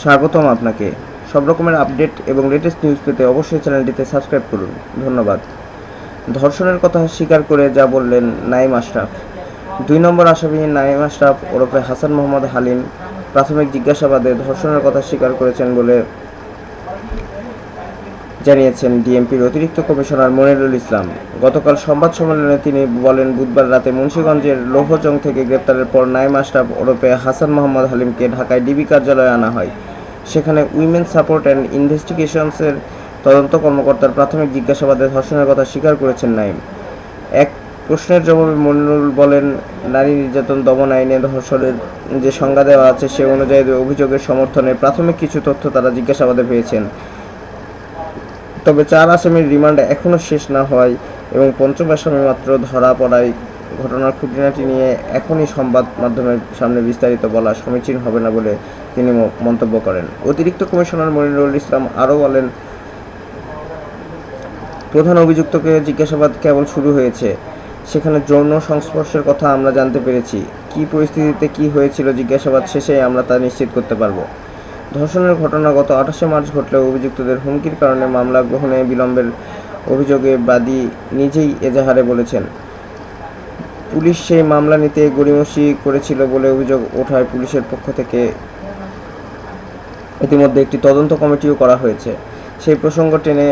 স্বাগতম আপনাকে। সব রকমের আপডেট এবং লেটেস্ট নিউজ পেতে অবশ্যই চ্যানেলটিতে সাবস্ক্রাইব করুন। ধন্যবাদ। ধর্ষণের কথা স্বীকার করে যা বললেন নাঈম আশরাফ। ২ নম্বর আসামি নাঈম আশরাফ ওরফে হাসান মোহাম্মদ হালিম প্রাথমিক জিজ্ঞাসাবাদে ধর্ষণের কথা স্বীকার করেছেন বলে জানিয়েছেন ডিএমপির অতিরিক্ত কমিশনার মনিরুল ইসলাম। গতকাল সংবাদ সম্মেলনে তিনি বলেন, বুধবার রাতে মুন্সিগঞ্জের লৌহজং থেকে গ্রেপ্তারের পর নাঈম আশরাফ ওরফে হাসান মোহাম্মদ হালিমকে ঢাকায় ডিবি কার্যালয়ে আনা হয়। সেখানে উইমেন সাপোর্ট অ্যান্ড ইনভেস্টিগেশনসের তদন্ত কর্মকর্তার প্রাথমিক জিজ্ঞাসাবাদে ধর্ষণের কথা স্বীকার করেছেন নাঈম। এক প্রশ্নের জবাবে মনিরুল বলেন, নারী নির্যাতন দমন আইনে ধর্ষণের যে সংজ্ঞা দেওয়া আছে সে অনুযায়ী অভিযোগের সমর্থনে প্রাথমিক কিছু তথ্য তারা জিজ্ঞাসাবাদে পেয়েছেন। তবে 4 আসামির রিমান্ড এখনও শেষ না হওয়ায় এবং 5ম আসামি মাত্র ধরা পড়ায় ঘটনার খুঁটিনাটি নিয়ে এখনই সংবাদ মাধ্যমের সামনে বিস্তারিত বলা সমীচীন হবে না বলে তিনি মন্তব্য করেন। অতিরিক্ত কমিশনার মনিরুল ইসলাম আরও বলেন, প্রধান অভিযুক্তকে জিজ্ঞাসাবাদ কেবল শুরু হয়েছে। সেখানে যৌন সংস্পর্শের কথা আমরা জানতে পেরেছি। কী পরিস্থিতিতে কী হয়েছিল জিজ্ঞাসাবাদ শেষে আমরা তা নিশ্চিত করতে পারব। ধর্ষণের ঘটনা গত 28শে মার্চ ঘটলেও অভিযুক্তদের হুমকির কারণে মামলা গ্রহণে বিলম্বের অভিযোগে বাদী নিজেই এজাহারে বলেছেন। পুলিশ সেই মামলা নিতে গড়িমসি করেছিল বলে অভিযোগ ওঠায় পুলিশের পক্ষ থেকে ইতিমধ্যে একটি তদন্ত কমিটিও করা হয়েছে। সেই প্রসঙ্গ টেনে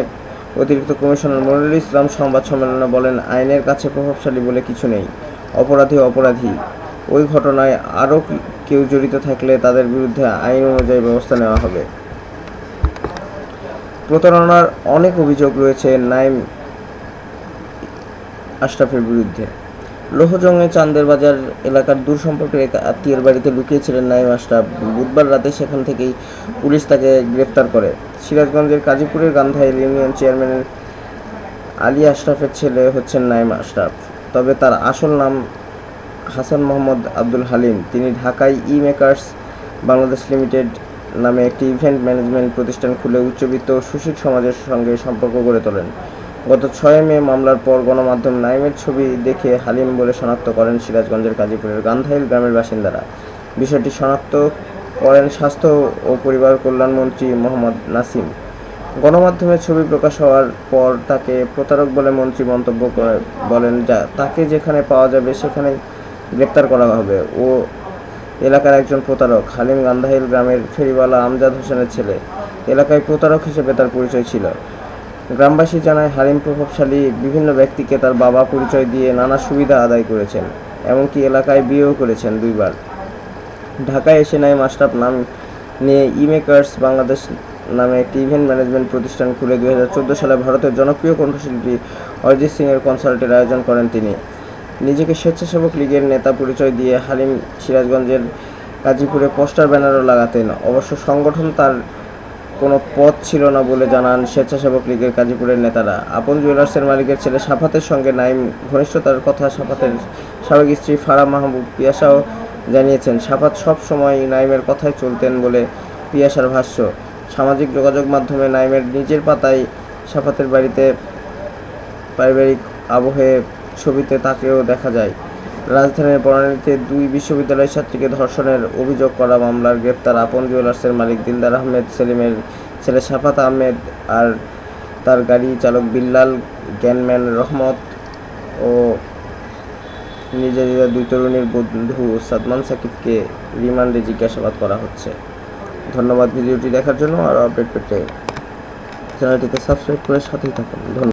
অতিরিক্ত কমিশনার মনিরুল ইসলাম সংবাদ সম্মেলনে বলেন, আইনের কাছে প্রভাবশালী বলে কিছু নেই। অপরাধী অপরাধী। ওই ঘটনায় আরও কেউ জড়িত থাকলে তাদের বিরুদ্ধে আইন অনুযায়ী ব্যবস্থা নেওয়া হবে। প্রতারণার অনেক অভিযোগ রয়েছে নাঈম আশরাফের বিরুদ্ধে। লৌহজংয়ে চান্দের বাজার এলাকার দূর সম্পর্কের এক আত্মীয়ের বাড়িতে লুকিয়েছিলেন নাঈম আশরাফ। বুধবার রাতে সেখান থেকেই পুলিশ তাকে গ্রেফতার করে। সিরাজগঞ্জের কাজীপুরের গান্ধাইল ইউনিয়ন চেয়ারম্যান আলী আশরাফের ছেলে হচ্ছেন নাঈম আশরাফ। তবে তার আসল নাম হাসান মোহাম্মদ আব্দুল হালিম। তিনি ঢাকায় মেকার্স বাংলাদেশ লিমিটেড নামে একটি ইভেন্ট ম্যানেজমেন্ট প্রতিষ্ঠান খুলে উচ্চবিত্ত ও সুশীল সমাজের সঙ্গে সম্পর্ক গড়ে তোলেন। গত 6 মে মামলার পর গণমাধ্যম নাঈমের ছবি দেখে হালিম বলে শনাক্ত করেন সিরাজগঞ্জের কাজীপুরের গান্ধাইল গ্রামের বাসিন্দারা। বিষয়টি শনাক্ত করেন স্বাস্থ্য ও পরিবার কল্যাণ মন্ত্রী মোহাম্মদ নাসিম। গণমাধ্যমে ছবি প্রকাশ হওয়ার পর তাকে প্রতারক বলে মন্ত্রী মন্তব্য বলেন, তাকে যেখানে পাওয়া যাবে সেখানেই গ্রেপ্তার করা হবে। ও এলাকার একজন প্রতারক। হালিম গান্ধাইল গ্রামের ফেরিওয়ালা আমজাদ হোসেনের ছেলে। এলাকায় প্রতারক হিসেবে তার পরিচয় ছিল। গ্রামবাসী জানায়, হালিম প্রভাবশালী বিভিন্ন ব্যক্তিকে তার বাবা পরিচয় দিয়ে নানা সুবিধা আদায় করেছেন। এমনকি এলাকায় বিয়েও করেছেন 2 বার। ঢাকায় এসে নাঈম আশরাফ নাম নিয়ে মেকার্স বাংলাদেশ নামে একটি ইভেন্ট ম্যানেজমেন্ট প্রতিষ্ঠান খুলে 2014 সালে ভারতের জনপ্রিয় কণ্ঠশিল্পী অরিজিৎ সিংয়ের কনসার্টের আয়োজন করেন তিনি। নিজেকে স্বেচ্ছাসেবক লীগের নেতা পরিচয় দিয়ে হালিম সিরাজগঞ্জের কাজীপুরে পোস্টার ব্যানারও লাগাতেন। অবশ্য সংগঠন তার কোনো পদ ছিল না বলে জানান স্বেচ্ছাসেবক লীগের কাজীপুরের নেতারা। আপন জুয়েলার্সের মালিকের ছেলে সাফাতের সঙ্গে নাঈম ঘনিষ্ঠতার কথা সাফাতের সাবেক স্ত্রী ফারাহ মাহবুব পিয়াসাও জানিয়েছেন। সাফাত সব সময় নাঈমের কথাই চলতেন বলে পিয়াসার ভাষ্য। সামাজিক যোগাযোগ মাধ্যমে নাঈমের নিজের পাতায় সাফাতের বাড়িতে পারিবারিক আবহে ছবিতে তাকেও দেখা যায়। রাজধানীর বনানীতে 2 বিশ্ববিদ্যালয় ছাত্রীকে ধর্ষণের অভিযোগ করা মামলার গ্রেপ্তার আপন জুয়েলার্সের মালিক দিলদার আহমেদ সেলিমের ছেলে সাফাত আহমেদ আর তার গাড়ি চালক বিল্লাল, গ্যানম্যান রহমত ও নির্যাতিতা 2 তরুণীর বন্ধু সাদমান সাকিবকে রিমান্ডে জিজ্ঞাসাবাদ করা হচ্ছে। ধন্যবাদ ভিডিওটি দেখার জন্য। আরও আপডেট পেতে চ্যানেলটিতে সাবস্ক্রাইব করে সাথেই থাকুন। ধন্যবাদ।